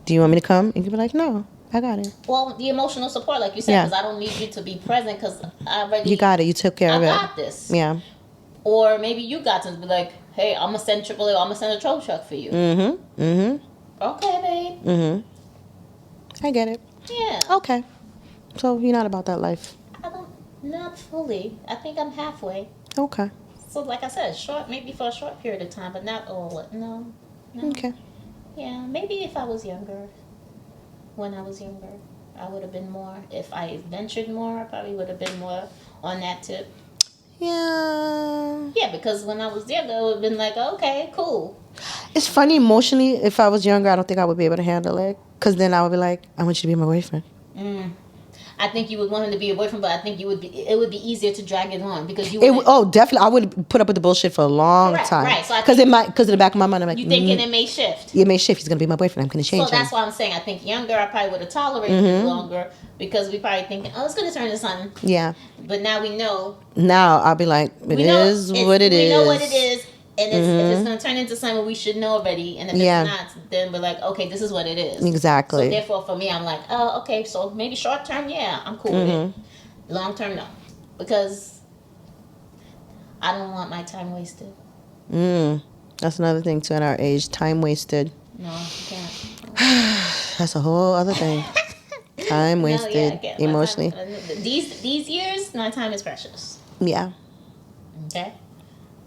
Do you want me to come? And you'd be like, no, I got it. Well, the emotional support, like you said, because I don't need you to be present because I already... You got it. You took care of it. I got this. Yeah. Or maybe you got to be like, hey, I'm going to send AAA, I'm going to send a tow truck for you. Okay, babe. I get it. Yeah. Okay. So you're not about that life. I don't, not fully. I think I'm halfway. Okay. So like I said, short, maybe for a short period of time, but not all. No. No. Okay. Yeah, maybe if I was younger, when I was younger, I would have been more. If I ventured more, I probably would have been more on that tip. Yeah. Yeah, because when I was younger, it would have been like, okay, cool. It's funny emotionally. If I was younger, I don't think I would be able to handle it. Because then I would be like, I want you to be my boyfriend. I think you would want him to be your boyfriend, but I think it would be easier to drag it on because you would. Oh, definitely. I would put up with the bullshit for a long time. Right. So because in the back of my mind, I'm like, you thinking it may shift. It may shift. He's gonna be my boyfriend. I'm gonna change So that's why I'm saying I think younger, I probably would have tolerated it longer because we probably thinking, oh, it's gonna turn into something. Yeah. But now we know. Now I'll be like, it is what it is. We know what it is. And if it's going to turn into something we should know already, and if it's not, then we're like, okay, this is what it is. Exactly. So therefore, for me, I'm like, oh, okay, so maybe short term, yeah, I'm cool with it. Long term, no. Because I don't want my time wasted. That's another thing, too, at our age. Time wasted. No, you can't. That's a whole other thing. Time wasted. Emotionally. These years, my time is precious. Yeah. Okay?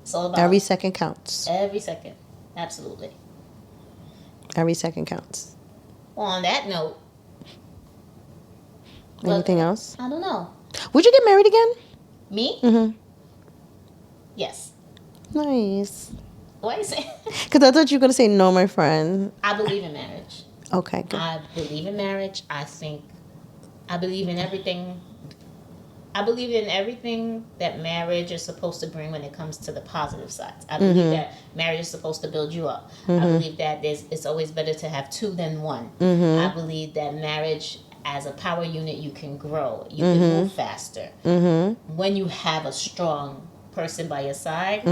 It's all about every second counts. Every second. Absolutely. Every second counts. Well, on that note. Anything else? I don't know. Would you get married again? Me? Mm-hmm. Yes. Nice. Why are you saying? Because I thought you were going to say no, my friend. I believe in marriage. Okay, good. I believe in marriage. I believe in everything. I believe in everything that marriage is supposed to bring when it comes to the positive sides. I believe that marriage is supposed to build you up. I believe that it's always better to have two than one. I believe that marriage, as a power unit, you can grow. You can move faster. When you have a strong person by your side,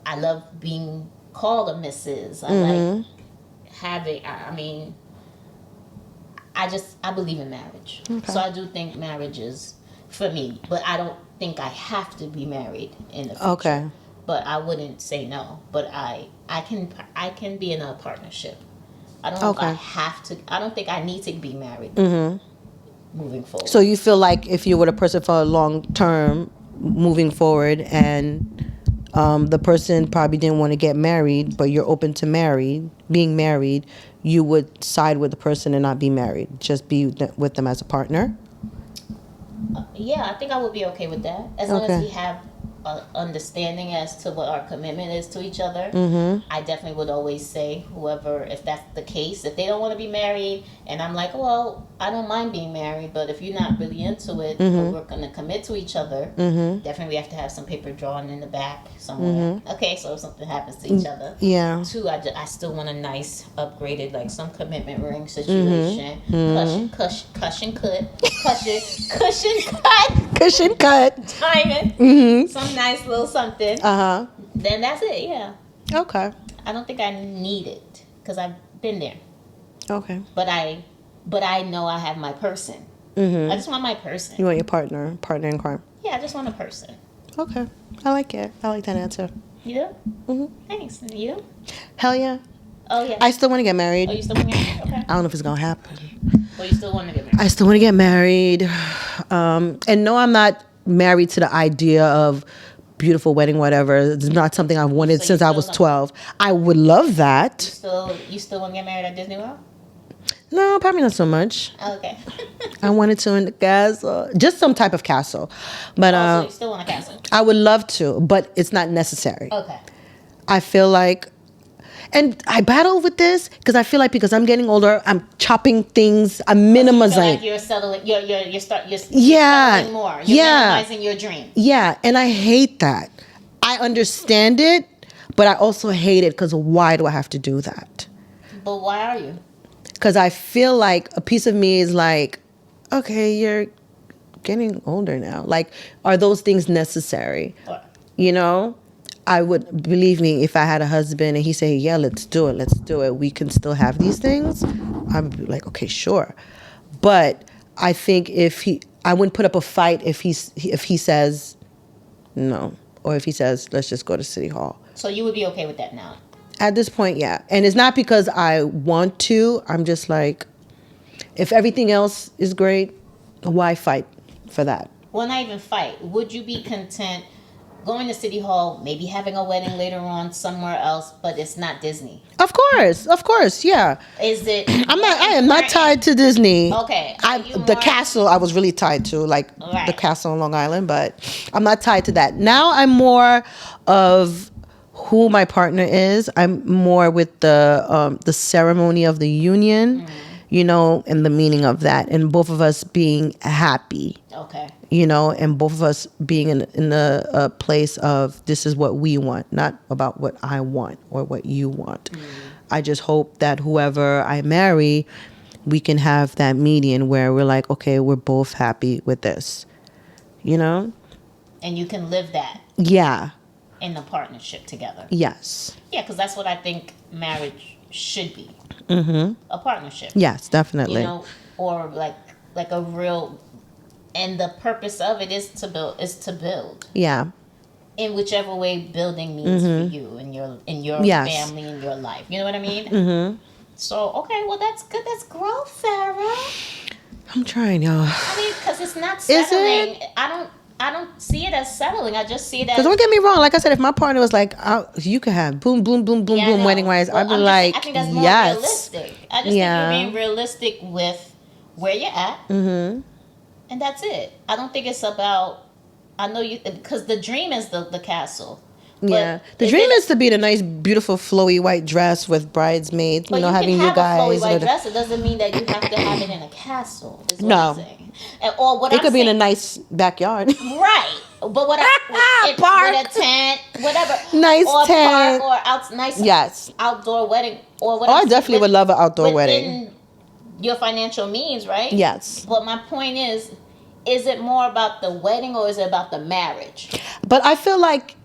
I love being called a Mrs. I like having, I believe in marriage. Okay. So I do think marriage is for me, but I don't think I have to be married in the future. Okay. But I wouldn't say no. But I can be in a partnership. I don't know if I have to. I don't think I need to be married moving forward. So you feel like if you were a person for a long term moving forward and the person probably didn't want to get married, but you're open to being married, you would side with the person and not be married, just be with them as a partner? Yeah, I think I would be okay with that. As long as we have an understanding as to what our commitment is to each other. I definitely would always say, whoever, if that's the case, if they don't want to be married, and I'm like, well, I don't mind being married, but if you're not really into it, but we're going to commit to each other, definitely we have to have some paper drawn in the back somewhere. Okay, so if something happens to each other. Yeah. Two, I still want a nice, upgraded, like some commitment ring situation. Cushion cut. Diamond. Some nice little something. Then that's it, yeah. Okay. I don't think I need it because I've been there. Okay. But I know I have my person. I just want my person. You want your partner in crime. Yeah, I just want a person. Okay. I like it. I like that answer. You do? Thanks. You? Hell yeah. Oh, yeah. I still want to get married. Oh, you still want to get married? Okay. I don't know if it's going to happen. Well, you still want to get married? I still want to get married. And no, I'm not married to the idea of beautiful wedding, whatever. It's not something I've wanted since I was 12. I would love that. You still want to get married at Disney World? No, probably not so much. Okay. I wanted to in the castle. Just some type of castle. But so you still want a castle? I would love to, but it's not necessary. Okay. I feel like, and I battle with this because I feel like because I'm getting older, I'm chopping things, I'm minimizing. Like you're settling, you're settling more. You're minimizing your dream. Yeah, and I hate that. I understand it, but I also hate it because why do I have to do that? But why are you? Because I feel like a piece of me is like, okay, you're getting older now. Like, are those things necessary? What? You know? I would, believe me, if I had a husband and he said, yeah, let's do it, we can still have these things, I'd be like, okay, sure. But I think I wouldn't put up a fight if he says no, or if he says, let's just go to City Hall. So you would be okay with that now? At this point, yeah. And it's not because I want to. I'm just like, if everything else is great, why fight for that? Well, not even fight. Would you be content going to City Hall, maybe having a wedding later on somewhere else, but it's not Disney? Of course, yeah. Is it? I am not tied to Disney. Okay. The castle I was really tied to, like the castle on Long Island, but I'm not tied to that. Now I'm more of who my partner is. I'm more with the ceremony of the union, and the meaning of that, and both of us being happy. Okay. And both of us being in a place of this is what we want, not about what I want or what you want. I just hope that whoever I marry, we can have that median where we're like, okay, we're both happy with this, And you can live that. Yeah. In the partnership together. Yes. Yeah, because that's what I think marriage should be. A partnership. Yes, definitely. Or like a real. And the purpose of it is to build. Yeah. In whichever way building means for you and your family and your life. You know what I mean? So, okay, well, that's good. That's growth, Sarah. I'm trying, y'all. I mean, because it's not settling. I don't see it as settling. I just see it as... Because don't get me wrong. Like I said, if my partner was like, you could have boom, boom, boom, boom, boom, wedding wise, I'd be like, I think that's more yes. realistic. I just think you're being realistic with where you're at. And that's it. I don't think it's about... I know you... Because the dream is the castle. Yeah, the dream is to be the nice, beautiful, flowy white dress with bridesmaids. But having you you guys. A flowy white dress. It doesn't mean that you have to have it in a castle. Is what No, I'm saying. Or what it could be in a nice backyard. Right, but with a tent, whatever. Nice or tent park or nice outdoor wedding or whatever. Oh, I definitely would love an outdoor wedding. Your financial means, right? Yes. But my point is it more about the wedding or is it about the marriage? But I feel like,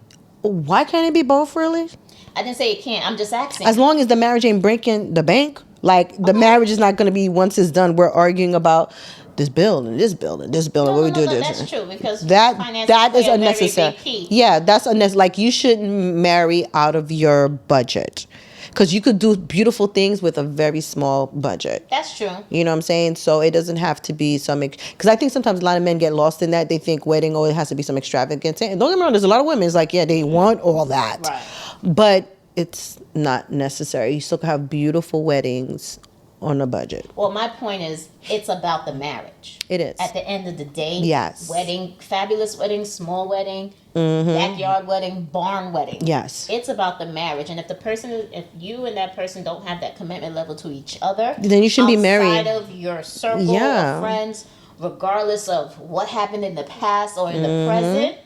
why can't it be both, really? I didn't say it can't. I'm just asking. As long as the marriage ain't breaking the bank, like the marriage is not going to be, once it's done, we're arguing about this building. What we do this. That's true because that is unnecessary. Yeah, that's unnecessary. Like you shouldn't marry out of your budget. Because you could do beautiful things with a very small budget. That's true. You know what I'm saying? So it doesn't have to be some... Because I think sometimes a lot of men get lost in that. They think wedding, it has to be some extravagant. And don't get me wrong, there's a lot of women. It's like, yeah, they want all that. Right. But it's not necessary. You still have beautiful weddings on a budget. Well, my point is, it's about the marriage. It is. At the end of the day, yes. Wedding, fabulous wedding, small wedding, backyard wedding, barn wedding. Yes. It's about the marriage. And if you and that person don't have that commitment level to each other, then you shouldn't be married. Outside of your circle of friends, regardless of what happened in the past or in the present,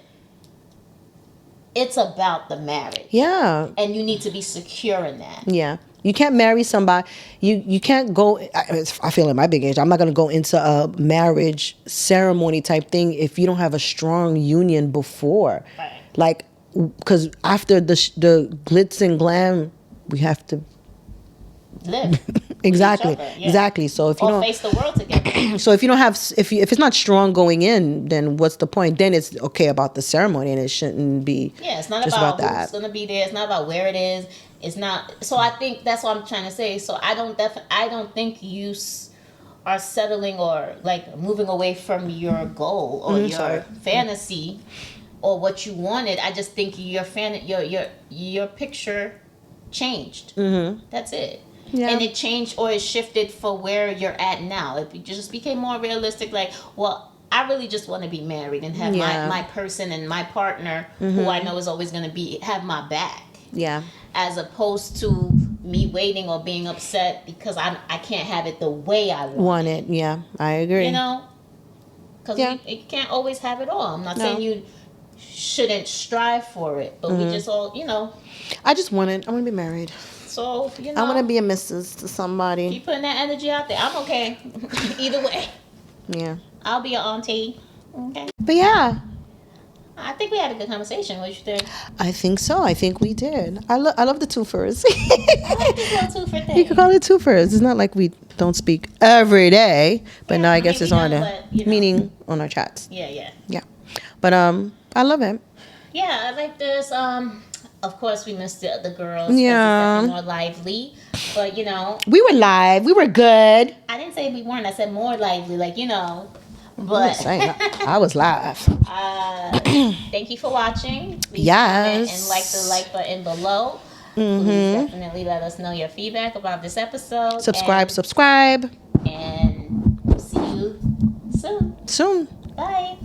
it's about the marriage. Yeah. And you need to be secure in that. Yeah. You can't marry somebody. You can't go... I feel at my big age, I'm not going to go into a marriage ceremony type thing if you don't have a strong union before. Right. Like, because after the glitz and glam, we have to... live. Exactly. Exactly. So if you don't face the world together. So if you don't have... If it's not strong going in, then what's the point? Then it's okay about the ceremony and it shouldn't be... Yeah, it's not just about that. who's going to be there. It's not about where it is. It's not. So I think that's what I'm trying to say. So I don't think you are settling or like moving away from your goal or your fantasy or what you wanted. I just think your picture changed. That's it. Yeah. And it changed or it shifted for where you're at now. It just became more realistic. Like, well, I really just want to be married and have my person and my partner who I know is always going to have my back. Yeah. As opposed to me waiting or being upset because I can't have it the way I want it. Yeah, I agree. Because you can't always have it all. I'm not saying you shouldn't strive for it, but we just all, I want to be married. So, I want to be a missus to somebody. Keep putting that energy out there. I'm okay. Either way. Yeah. I'll be your auntie. Okay. But yeah. I think we had a good conversation. What you think? I think so. I think we did. I love the twofers. I like this little twofer thing. You can call it twofers. It's not like we don't speak every day, but now I guess it's on there. Meaning on our chats. Yeah. Yeah. But I love it. Yeah, I like this. Of course, we missed the other girls. 'Cause Yeah. it's definitely more lively. But, you know. We were live. We were good. I didn't say we weren't. I said more lively. Like, you know. I'm But just saying, I was live. thank you for watching. Please Yes. comment and like the like button below. Please definitely let us know your feedback about this episode. Subscribe. And see you soon. Soon. Bye.